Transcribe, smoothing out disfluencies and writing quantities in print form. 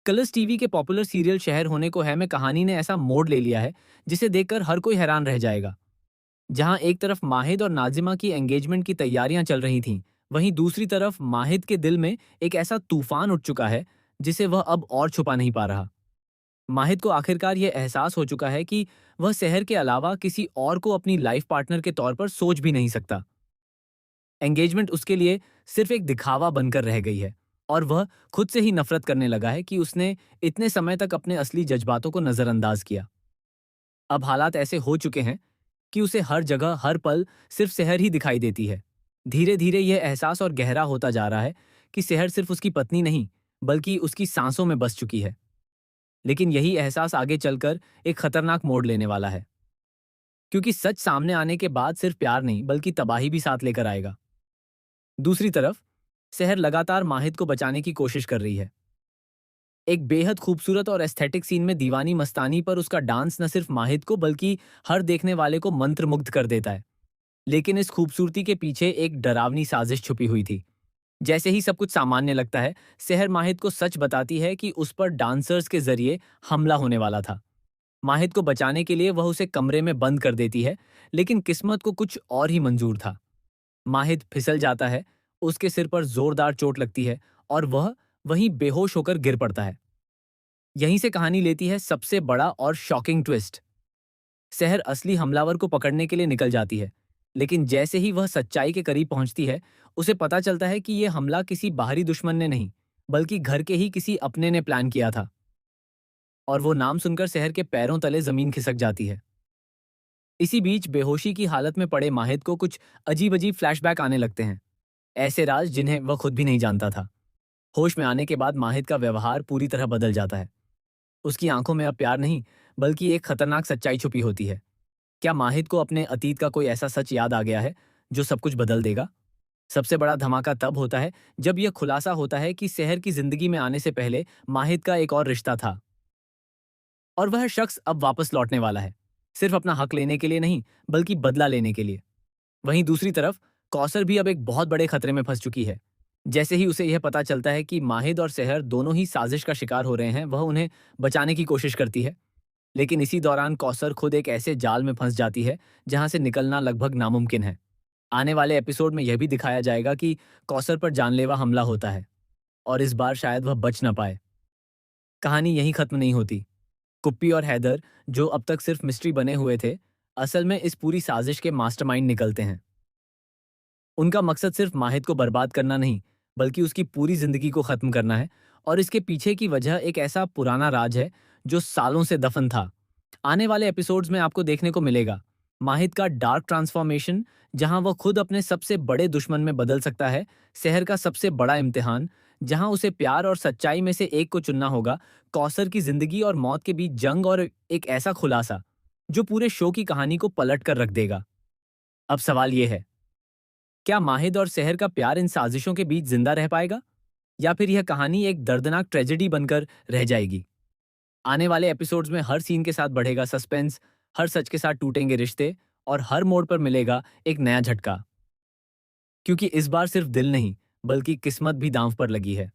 Colors TV के popular serial शहर होने को है में कहानी ने ऐसा मोड़ ले लिया है जिसे देखकर हर कोई हैरान रह जाएगा। जहां एक तरफ माहिद और नाजिमा की एंगेजमेंट की तैयारियां चल रही थीं, वहीं दूसरी तरफ माहिद के दिल में एक ऐसा तूफान उठ चुका है जिसे वह अब और छुपा नहीं पा रहा। माहिद को आखिरकार यह एहसास हो चुका है कि वह शहर के अलावा किसी और को अपनी लाइफ पार्टनर के तौर पर सोच भी नहीं सकता। एंगेजमेंट उसके लिए सिर्फ एक दिखावा बनकर रह गई है और वह खुद से ही नफरत करने लगा है कि उसने इतने समय तक अपने असली जज्बातों को नजरअंदाज किया। अब हालात ऐसे हो चुके हैं कि उसे हर जगह हर पल सिर्फ शहर ही दिखाई देती है। धीरे धीरे यह एहसास और गहरा होता जा रहा है कि शहर सिर्फ उसकी पत्नी नहीं बल्कि उसकी सांसों में बस चुकी है। लेकिन यही एहसास आगे चलकर एक खतरनाक मोड़ लेने वाला है, क्योंकि सच सामने आने के बाद सिर्फ प्यार नहीं बल्कि तबाही भी साथ लेकर आएगा। दूसरी तरफ शहर लगातार माहिद को बचाने की कोशिश कर रही है। एक बेहद खूबसूरत और एस्थेटिक सीन में दीवानी मस्तानी पर उसका डांस न सिर्फ माहिद को बल्कि हर देखने वाले को मंत्रमुग्ध कर देता है। लेकिन इस खूबसूरती के पीछे एक डरावनी साजिश छुपी हुई थी। जैसे ही सब कुछ सामान्य लगता है, शहर माहिद को सच बताती है कि उस पर डांसर्स के जरिए हमला होने वाला था। माहिद को बचाने के लिए वह उसे कमरे में बंद कर देती है, लेकिन किस्मत को कुछ और ही मंजूर था। माहिद फिसल जाता है, उसके सिर पर जोरदार चोट लगती है और वह वहीं बेहोश होकर गिर पड़ता है। यहीं से कहानी लेती है सबसे बड़ा और शॉकिंग ट्विस्ट। शहर असली हमलावर को पकड़ने के लिए निकल जाती है, लेकिन जैसे ही वह सच्चाई के करीब पहुंचती है, उसे पता चलता है कि यह हमला किसी बाहरी दुश्मन ने नहीं, बल्कि घर के ही किसी अपने ने प्लान किया था। और वो नाम सुनकर शहर के पैरों तले जमीन खिसक जाती है। इसी बीच बेहोशी की हालत में पड़े माहिद को कुछ अजीब अजीब फ्लैशबैक आने लगते हैं, ऐसे राज जिन्हें वह खुद भी नहीं जानता था। होश में आने के बाद माहिद का व्यवहार पूरी तरह बदल जाता है। उसकी आंखों में अब प्यार नहीं बल्कि एक खतरनाक सच्चाई छुपी होती है। क्या माहिद को अपने अतीत का कोई ऐसा सच याद आ गया है जो सब कुछ बदल देगा? सबसे बड़ा धमाका तब होता है जब यह खुलासा होता है कि शहर की जिंदगी में आने से पहले माहिद का एक और रिश्ता था और वह शख्स अब वापस लौटने वाला है, सिर्फ अपना हक लेने के लिए नहीं बल्कि बदला लेने के लिए। वहीं दूसरी तरफ कौसर भी अब एक बहुत बड़े खतरे में फंस चुकी है। जैसे ही उसे यह पता चलता है कि माहिद और शहर दोनों ही साजिश का शिकार हो रहे हैं, वह उन्हें बचाने की कोशिश करती है। लेकिन इसी दौरान कौसर खुद एक ऐसे जाल में फंस जाती है जहां से निकलना लगभग नामुमकिन है। आने वाले एपिसोड में यह भी दिखाया जाएगा कि कौसर पर जानलेवा हमला होता है और इस बार शायद वह बच ना पाए। कहानी यहीं खत्म नहीं होती। कुप्पी और हैदर, जो अब तक सिर्फ मिस्ट्री बने हुए थे, असल में इस पूरी साजिश के मास्टरमाइंड निकलते हैं। उनका मकसद सिर्फ माहिद को बर्बाद करना नहीं बल्कि उसकी पूरी जिंदगी को खत्म करना है। और इसके पीछे की वजह एक ऐसा पुराना राज है जो सालों से दफन था। आने वाले एपिसोड्स में आपको देखने को मिलेगा माहिद का डार्क ट्रांसफॉर्मेशन, जहां वह खुद अपने सबसे बड़े दुश्मन में बदल सकता है। शहर का सबसे बड़ा इम्तिहान, जहां उसे प्यार और सच्चाई में से एक को चुनना होगा। कौसर की जिंदगी और मौत के बीच जंग और एक ऐसा खुलासा जो पूरे शो की कहानी को पलट कर रख देगा। अब सवाल यह है, क्या माहिद और शहर का प्यार इन साजिशों के बीच जिंदा रह पाएगा या फिर यह कहानी एक दर्दनाक ट्रेजेडी बनकर रह जाएगी? आने वाले एपिसोड्स में हर सीन के साथ बढ़ेगा सस्पेंस, हर सच के साथ टूटेंगे रिश्ते और हर मोड़ पर मिलेगा एक नया झटका, क्योंकि इस बार सिर्फ दिल नहीं बल्कि किस्मत भी दांव पर लगी है।